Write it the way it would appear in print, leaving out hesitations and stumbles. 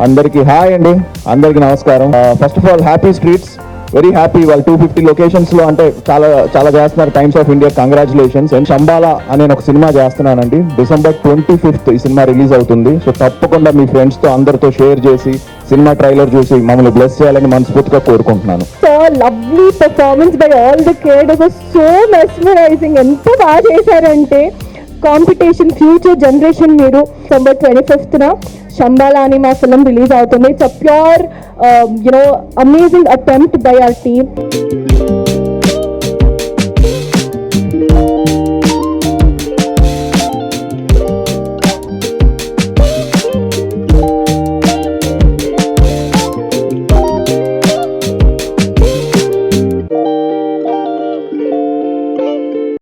అందరికీ హాయ్ అండి, అందరికీ నమస్కారం. First of all happy streets, very happy. వాళ్ళు 250 లొకేషన్స్లో అంటే చాలా చేస్తున్నారు. Times of India congratulations. And Shambhala అనే ఒక సినిమా చేస్తున్నానండి. December 25th ఈ సినిమా రిలీజ్ అవుతుంది. సో తప్పకుండా మీ ఫ్రెండ్స్తో అందరితో షేర్ చేసి సినిమా ట్రైలర్ చూసి మమ్మల్ని బ్లెస్ చేయాలని మనస్ఫూర్తిగా కోరుకుంటున్నాను. So lovely performance by all the kid, it was so mesmerizing. ఎంత బాగా చేశారంటే కాంపిటీషన్ ఫ్యూచర్ జనరేషన్ మీరు. December 25th శంబాలా అని మా ఫిల్మ్ రిలీజ్ అవుతుంది. It's a pure amazing attempt by our team.